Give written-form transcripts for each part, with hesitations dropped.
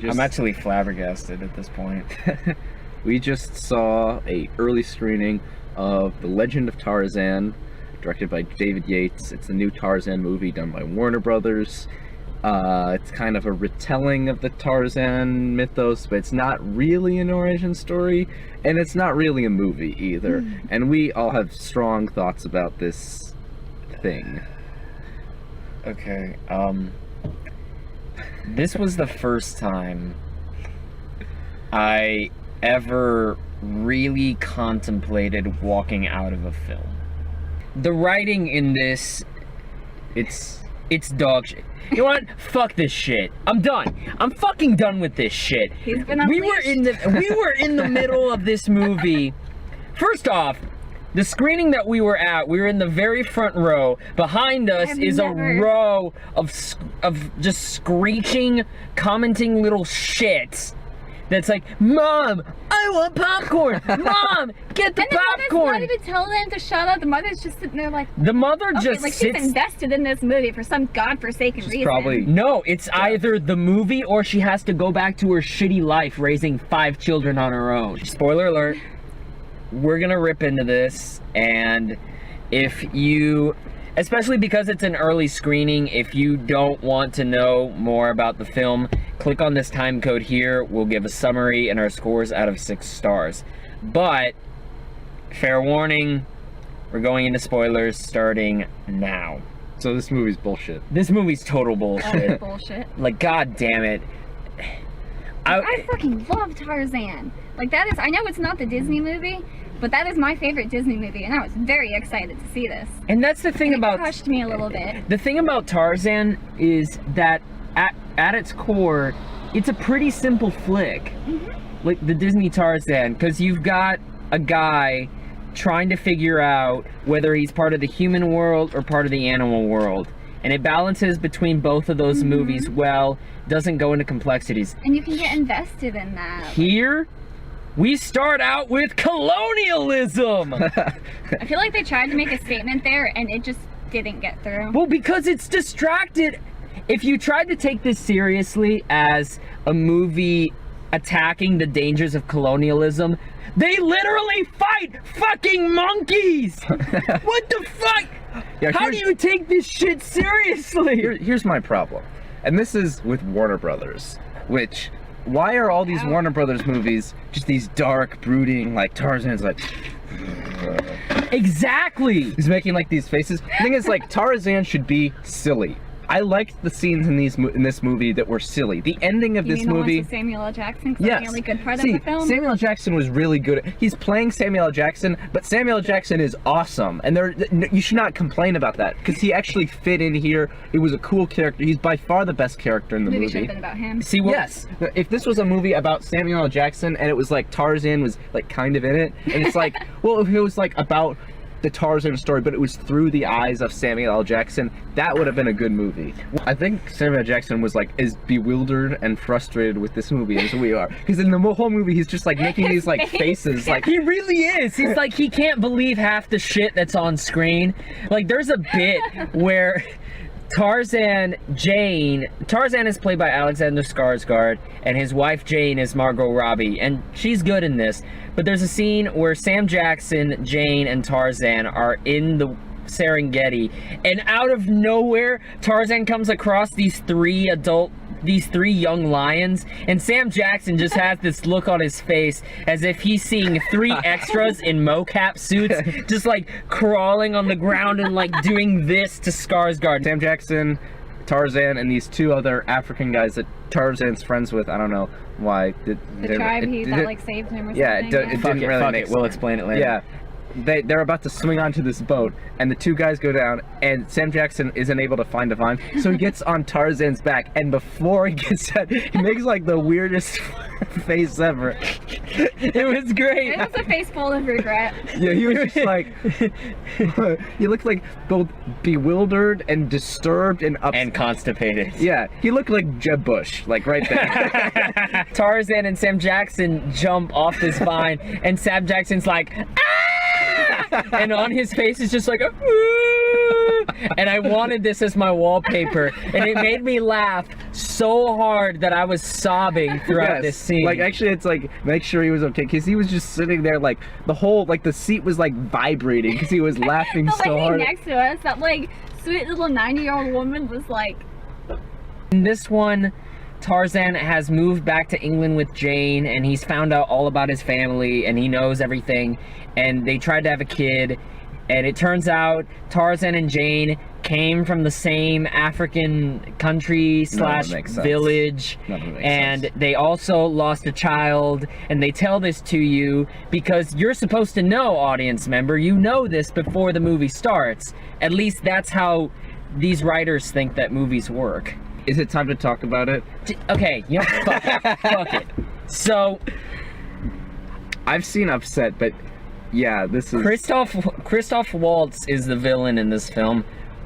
I'm actually flabbergasted at this point. We just saw a early screening of The Legend of Tarzan, directed by David Yates. It's a new Tarzan movie done by Warner Brothers. It's kind of a retelling of the Tarzan mythos, but it's not really an origin story, and it's not really a movie either. And we all have strong thoughts about this thing. Okay, this was the first time I ever really contemplated walking out of a film. The writing in this, it's dog shit. You know what? Fuck this shit. I'm done. I'm fucking done with this shit. He's been unleashed. We were in the middle of this movie. First off, the screening that we were at, we were in the very front row. Behind us is a row of just screeching, commenting little shits. That's like, Mom, I want popcorn. Mom, get the popcorn. And the mother's not even telling them to shut up. The mother's just sitting there like... The mother okay, just like sits... she's invested in this movie for some godforsaken reason. Probably... No, it's either the movie or she has to go back to her shitty life raising 5 children on her own. Spoiler alert. We're gonna rip into this, and if you... Especially because it's an early screening, if you don't want to know more about the film, click on this time code here. We'll give a summary and our scores out of 6 stars. But, fair warning, we're going into spoilers starting now. So this movie's bullshit. This movie's total bullshit. Oh, bullshit. Like, god damn it. I fucking love Tarzan. Like, that is, I know it's not the Disney movie, but that is my favorite Disney movie, and I was very excited to see this. And that's the thing about... It crushed me a little bit. The thing about Tarzan is that at its core, it's a pretty simple flick. Like the Disney Tarzan, because you've got a guy trying to figure out whether he's part of the human world or part of the animal world. And it balances between both of those movies well, doesn't go into complexities. And you can get invested in that. Here, we start out with colonialism! I feel like they tried to make a statement there, and it just didn't get through. Well, because it's distracted. If you tried to take this seriously as a movie attacking the dangers of colonialism, they literally fight fucking monkeys! What the fuck? Yeah, how do you take this shit seriously? Here's my problem. And this is with Warner Brothers, which... Why are all these Warner Brothers movies just these dark, brooding, like Tarzan's like... Exactly! He's making like these faces. The thing is, like, Tarzan should be silly. I liked the scenes in this movie that were silly. The ending of this movie... Samuel L. Jackson? Yes. The only good part of the film? Samuel L. Jackson was really good. He's playing Samuel L. Jackson, but Samuel L. Jackson is awesome. And you should not complain about that, because he actually fit in here. It was a cool character. He's by far the best character in the movie. Maybe should have been about him. See, what? Yes. If this was a movie about Samuel L. Jackson, and it was like Tarzan was like kind of in it, and it's like, well, if it was like about the Tarzan story, but it was through the eyes of Samuel L. Jackson, that would have been a good movie. I think Samuel L. Jackson was like as bewildered and frustrated with this movie as we are, because in the whole movie he's just like making these like faces, like he really is. He's like, he can't believe half the shit that's on screen. Like, there's a bit where Tarzan is played by Alexander Skarsgård, and his wife Jane is Margot Robbie, and she's good in this. But there's a scene where Sam Jackson, Jane, and Tarzan are in the Serengeti, and out of nowhere, Tarzan comes across these three young lions, and Sam Jackson just has this look on his face as if he's seeing 3 extras in mocap suits just like crawling on the ground and like doing this to Skarsgård. Sam Jackson, Tarzan, and these 2 other African guys that Tarzan's friends with. I don't know why. The tribe that like saved him or something. Yeah, it didn't really make sense. We'll explain it later. Yeah. They're about to swing onto this boat, and the 2 guys go down, and Sam Jackson isn't able to find a vine, so he gets on Tarzan's back, and before he gets out, he makes like the weirdest face ever. It was great. It was a face full of regret. Yeah, he was just like, he looked like both bewildered and disturbed and upset. And constipated. Yeah, he looked like Jeb Bush, like right there. Tarzan and Sam Jackson jump off this vine, and Sam Jackson's like, ah! And on his face is just like, and I wanted this as my wallpaper, and it made me laugh so hard that I was sobbing throughout this scene. Like, actually, it's like, make sure he was okay, because he was just sitting there, like, the whole, like, the seat was, like, vibrating, because he was laughing The so lady hard. next to us, that, like, sweet little 90-year-old woman was like... In this one, Tarzan has moved back to England with Jane, and he's found out all about his family, and he knows everything, and they tried to have a kid, and it turns out Tarzan and Jane came from the same African country slash village, and they also lost a child, and they tell this to you because you're supposed to know, audience member, you know this before the movie starts. At least that's how these writers think that movies work. Is it time to talk about it? Okay, you know, fuck it. Fuck it. So, I've seen Upset, but yeah, this is... Christoph Waltz is the villain in this film.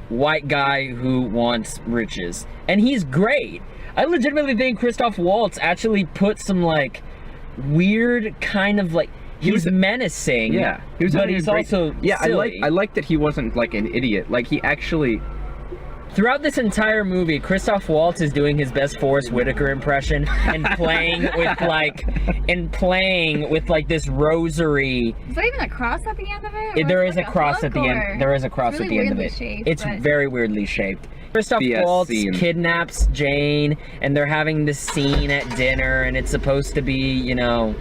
White guy who wants riches. And he's great. I legitimately think Christoph Waltz actually put some, like, weird kind of, like... He's menacing. Yeah. But he's also silly. I like that he wasn't, like, an idiot. Like, he actually... Throughout this entire movie, Christoph Waltz is doing his best Forrest Whitaker impression and playing with like this rosary. Is there even a cross at the end of it? There is a cross at the end. There is a cross at the end of it. It's very weirdly shaped. Christoph Waltz kidnaps Jane, and they're having this scene at dinner, and it's supposed to be, you know,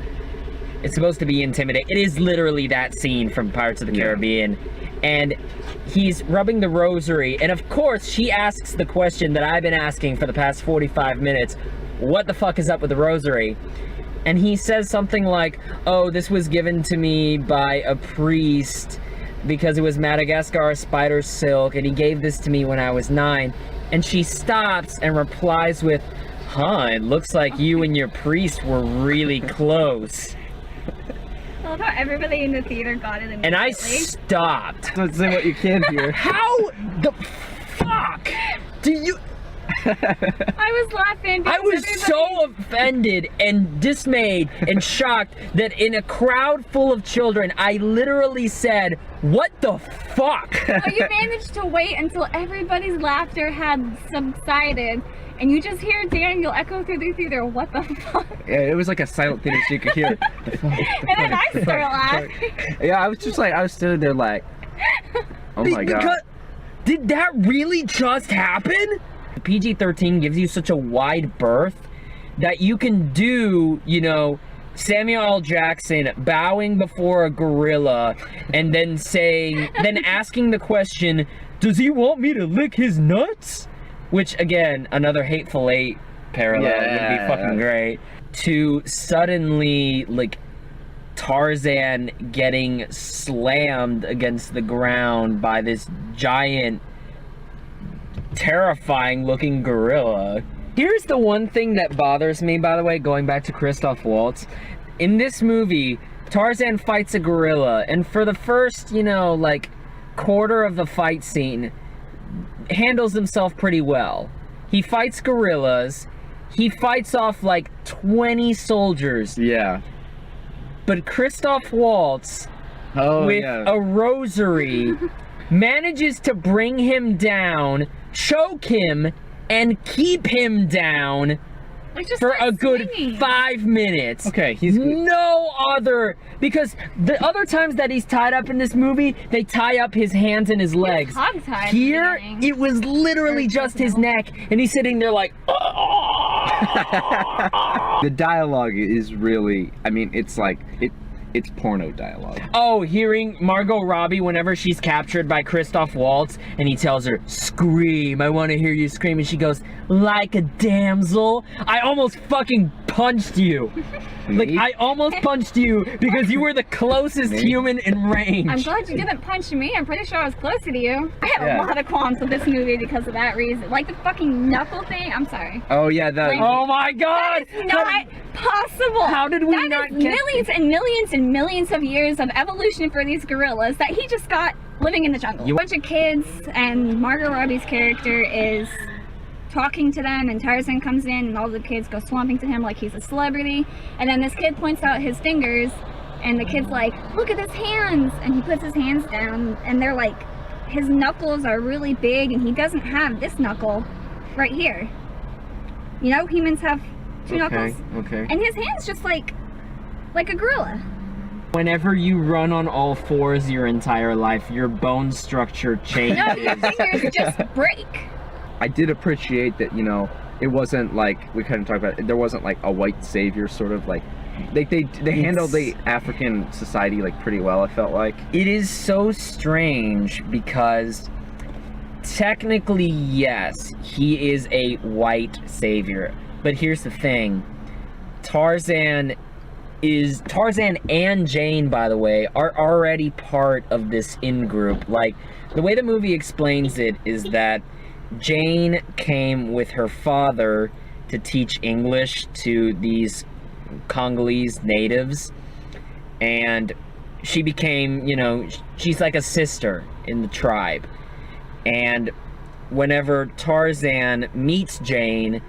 it's supposed to be intimidating. It is literally that scene from Pirates of the Caribbean. And he's rubbing the rosary, and of course she asks the question that I've been asking for the past 45 minutes, what the fuck is up with the rosary? And he says something like, oh, this was given to me by a priest because it was Madagascar spider silk, and he gave this to me when I was 9. And she stops and replies with, huh, it looks like you and your priest were really close. I love how everybody in the theater got it immediately. And I stopped. Don't say what you can hear. How the fuck do you... I was laughing. I was so offended and dismayed and shocked that in a crowd full of children, I literally said, what the fuck? Well, you managed to wait until everybody's laughter had subsided, and you just hear Daniel echo through the theater, what the fuck? Yeah, it was like a silent theater, so you could hear it. And then I started laughing. Yeah, I was just like, I was sitting there like, oh my god. Did that really just happen? PG-13 gives you such a wide berth that you can do, you know, Samuel L. Jackson bowing before a gorilla and then asking the question, does he want me to lick his nuts? Which, again, another Hateful Eight parallel would be fucking great. To suddenly, like, Tarzan getting slammed against the ground by this giant, terrifying looking gorilla. Here's the one thing that bothers me, by the way, going back to Christoph Waltz. In this movie, Tarzan fights a gorilla, and for the first, you know, like, quarter of the fight scene, handles himself pretty well. He fights gorillas, he fights off like 20 soldiers. Yeah. But Christoph Waltz, with a rosary, manages to bring him down, choke him, and keep him down for a good 5 minutes. Okay, he's no other, because the other times that he's tied up in this movie, they tie up his hands and his legs. Here, it was literally just his neck, and he's sitting there like, The dialogue is really, I mean, it's like, it's porno dialogue. Oh, hearing Margot Robbie whenever she's captured by Christoph Waltz, and he tells her, scream, I want to hear you scream, and she goes, like a damsel. I almost fucking punched you. Like, I almost punched you because you were the closest human in range. I'm glad you didn't punch me. I'm pretty sure I was closer to you. I had a lot of qualms with this movie because of that reason. Like the fucking knuckle thing. I'm sorry. Oh yeah, that. Oh my god! That is not possible. How did we not get millions and millions and millions of years of evolution for these gorillas that he just got living in the jungle? A bunch of kids, and Margot Robbie's character is talking to them, and Tarzan comes in and all the kids go swamping to him like he's a celebrity, and then this kid points out his fingers, and the kid's like, look at his hands, and he puts his hands down, and they're like his knuckles are really big, and he doesn't have this knuckle right here. You know, humans have two knuckles. Okay. And his hand's just like a gorilla. Whenever you run on all fours your entire life, your bone structure changes. No, your fingers just break. I did appreciate that, you know, it wasn't like, we kind of talked about it, there wasn't like a white savior sort of like, they handled the African society like pretty well, I felt like. It is so strange because technically, yes, he is a white savior. But here's the thing. Tarzan and Jane, by the way, are already part of this in-group. Like, the way the movie explains it is that Jane came with her father to teach English to these Congolese natives, and she became, you know, she's like a sister in the tribe. And whenever Tarzan meets Jane,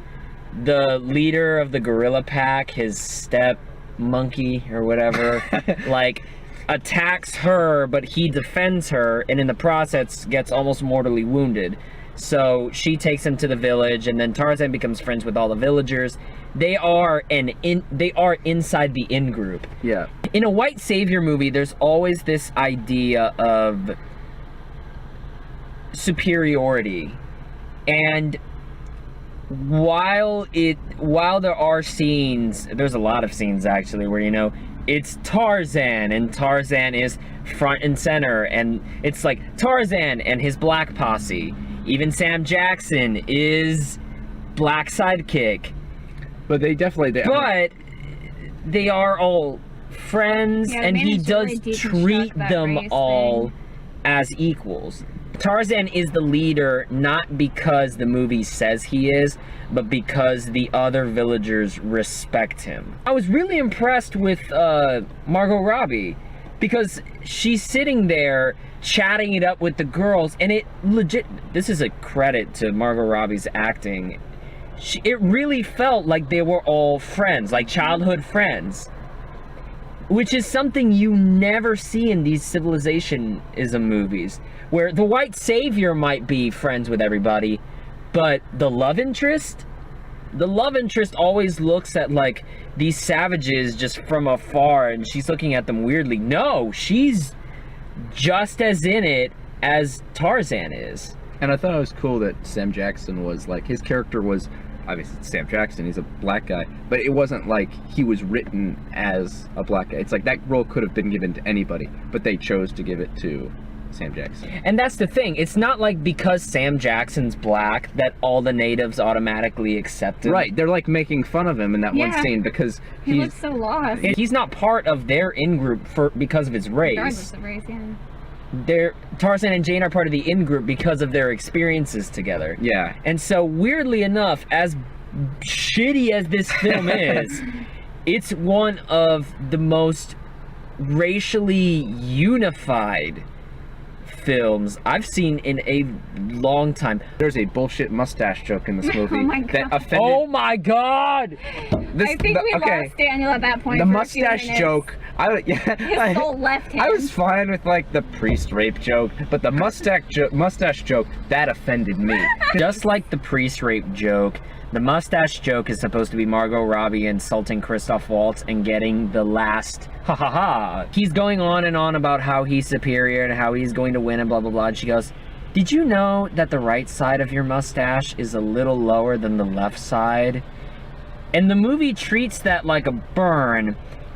the leader of the gorilla pack, his step monkey or whatever, like, attacks her, but he defends her, and in the process gets almost mortally wounded. So she takes him to the village, and then Tarzan becomes friends with all the villagers. They are inside the in-group. Yeah. In a white savior movie, there's always this idea of superiority, and while there are scenes, there's a lot of scenes actually where, you know, it's Tarzan and Tarzan is front and center, and it's like Tarzan and his black posse. Even Sam Jackson is black sidekick. But they are all friends, Yeah, and he managed to does really deconstruct treat that them race all thing. as equals. Tarzan is the leader not because the movie says he is, but because the other villagers respect him. I was really impressed with Margot Robbie, because she's sitting there chatting it up with the girls, and it legit, this is a credit to Margot Robbie's acting, it really felt like they were all friends, like childhood friends. Which is something you never see in these civilizationism movies, where the white savior might be friends with everybody, but the love interest always looks at like these savages just from afar, and she's looking at them weirdly. No, she's just as in it as Tarzan is. And I thought it was cool that Sam Jackson was like, his character was, obviously it's Sam Jackson, he's a black guy, but it wasn't like he was written as a black guy. It's like that role could have been given to anybody, but they chose to give it to Sam Jackson. And that's the thing, it's not like because Sam Jackson's black that all the natives automatically accept him. Right, they're like making fun of him in that one Yeah. scene because He looks so lost. He's not part of their in-group because of his Regardless race. of race, yeah. Tarzan and Jane are part of the in-group because of their experiences together. Yeah. And so, weirdly enough, as shitty as this film is, it's one of the most racially unified films I've seen in a long time. There's a bullshit mustache joke in this movie my that God. offended. Oh my god! I think we lost Daniel at that point. The for a few mustache minutes. joke. His soul left him. I was fine with like the priest rape joke, but the mustache joke that offended me. Just like the priest rape joke, the mustache joke is supposed to be Margot Robbie insulting Christoph Waltz and getting the last ha ha ha. He's going on and on about how he's superior and how he's going to win and blah blah blah, and she goes, "Did you know that the right side of your mustache is a little lower than the left side?" And the movie treats that like a burn.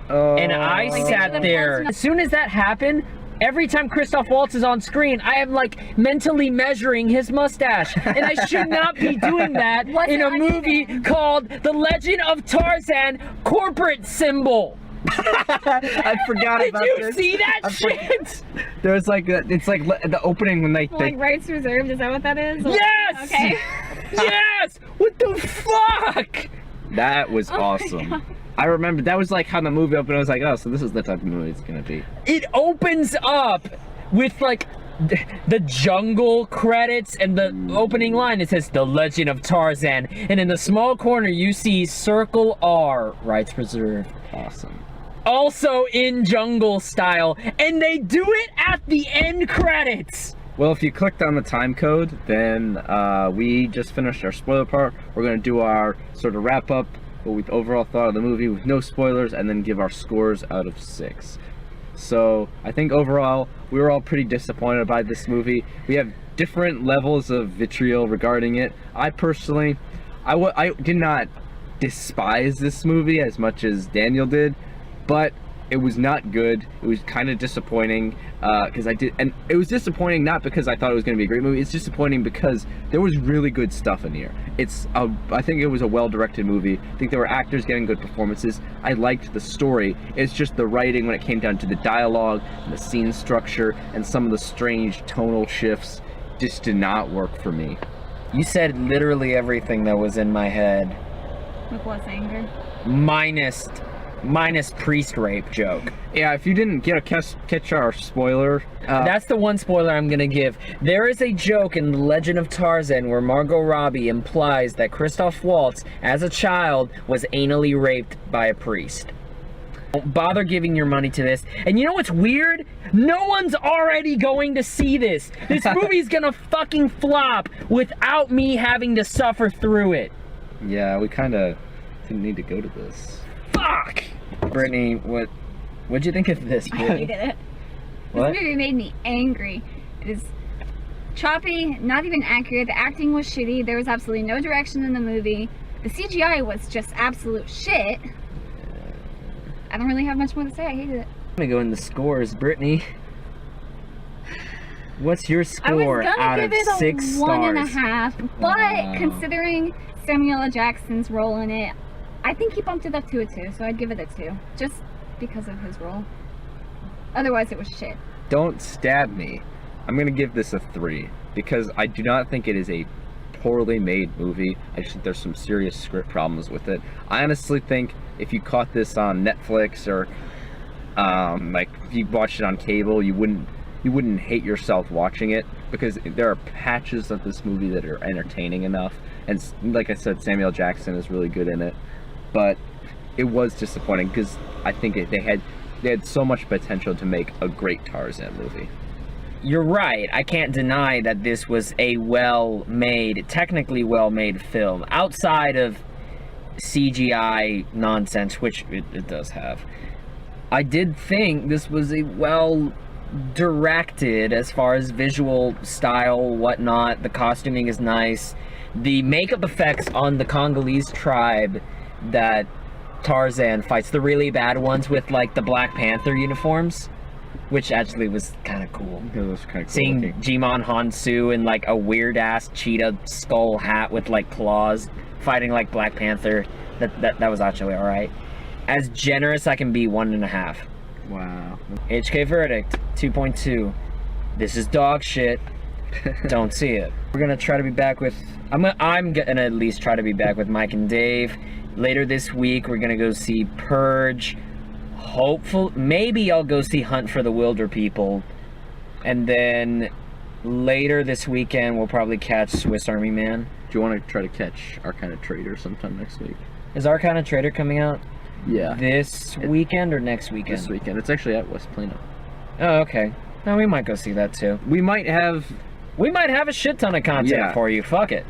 And I sat there. As soon as that happened, every time Christoph Waltz is on screen, I am like mentally measuring his mustache. And I should not be doing that in a movie called The Legend of Tarzan Corporate Symbol. I forgot about this. Did you see that shit? There's like it's like the opening when they Like rights reserved, is that what that is? Yes! Okay. Yes! What the fuck? that was Oh my awesome. God. I remember that was like how the movie opened. I was like, oh, so this is the type of movie it's gonna be. It opens up with like the jungle credits and the opening line. It says The Legend of Tarzan, and in the small corner you see circle R, rights reserved. Awesome. Also in jungle style, and they do it at the end credits. Well, if you clicked on the time code, then we just finished our spoiler part. We're going to do our sort of wrap up, what we overall thought of the movie with no spoilers, and then give our scores out of 6. So I think overall, we were all pretty disappointed by this movie. We have different levels of vitriol regarding it. I personally, I did not despise this movie as much as Daniel did, but it was not good. It was kind of disappointing because and it was disappointing not because I thought it was going to be a great movie. It's disappointing because there was really good stuff in here. I think it was a well-directed movie. I think there were actors getting good performances. I liked the story. It's just the writing when it came down to the dialogue and the scene structure and some of the strange tonal shifts just did not work for me. You said literally everything that was in my head. With what's anger? Minus priest rape joke. Yeah, if you didn't catch our spoiler, that's the one spoiler I'm gonna give. There is a joke in The Legend of Tarzan where Margot Robbie implies that Christoph Waltz, as a child, was anally raped by a priest. Don't bother giving your money to this. And you know what's weird? No one's already going to see this. This movie's gonna fucking flop without me having to suffer through it. Yeah, we kind of didn't need to go to this. Fuck! Brittany, what'd you think of this I movie? hated it. What? This movie made me angry. It is choppy, not even accurate. The acting was shitty. There was absolutely no direction in the movie. The CGI was just absolute shit. I don't really have much more to say. I hated it. I'm gonna go in the scores. Brittany, what's your I was score gonna out give of it a 6 stars? 1.5, but considering Samuel L. Jackson's role in it, I think he bumped it up to a 2, so I'd give it a 2, just because of his role. Otherwise, it was shit. Don't stab me. I'm gonna give this a 3 because I do not think it is a poorly made movie. I just think there's some serious script problems with it. I honestly think if you caught this on Netflix or like if you watched it on cable, you wouldn't hate yourself watching it because there are patches of this movie that are entertaining enough. And like I said, Samuel Jackson is really good in it. But it was disappointing because I think they had so much potential to make a great Tarzan movie. You're right. I can't deny that this was a technically well-made film. Outside of CGI nonsense, which it does have. I did think this was a well-directed as far as visual style, whatnot. The costuming is nice. The makeup effects on the Congolese tribe that Tarzan fights, the really bad ones with like the Black Panther uniforms, which actually was kind of cool. It was kind of cool. Seeing looking. Jimon Hansu in like a weird ass cheetah skull hat with like claws fighting like Black Panther, that was actually alright. As generous I can be, 1.5. Wow. HK verdict 2.2. This is dog shit. Don't see it. We're gonna try to be back with I'm gonna at least try to be back with Mike and Dave later this week. We're gonna go see Purge. Maybe I'll go see Hunt for the Wilder People, and then later this weekend we'll probably catch Swiss Army Man. Do you want to try to catch Arcana Trader sometime next week? Is Arcana Trader coming out Yeah. this weekend or next weekend? This weekend. It's actually at West Plano. Oh, okay. No, we might go see that too. We might have a shit ton of content Yeah. for you. Fuck it.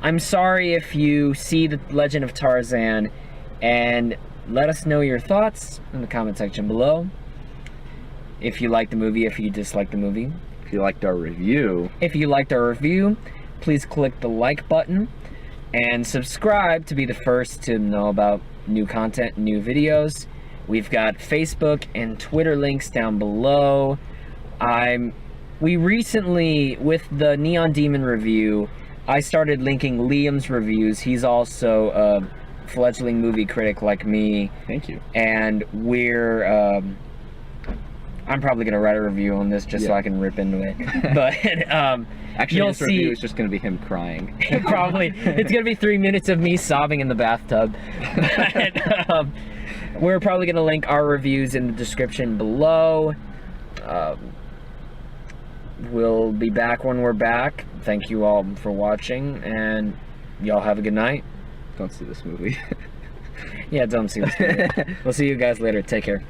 I'm sorry if you see The Legend of Tarzan, and let us know your thoughts in the comment section below. If you like the movie, if you dislike the movie. If you liked our review, please click the like button and subscribe to be the first to know about new content, new videos. We've got Facebook and Twitter links down below. We recently, with the Neon Demon review, I started linking Liam's reviews. He's also a fledgling movie critic like me. thank you. And I'm probably gonna write a review on this just so Yeah. I can rip into it. But Actually, you'll this review see. is just going to be him crying. Probably it's gonna be 3 minutes of me sobbing in the bathtub. But, we're probably gonna link our reviews in the description below. We'll be back when we're back. Thank you all for watching, and y'all have a good night. Don't see this movie. Yeah, don't see this. We'll see you guys later. Take care.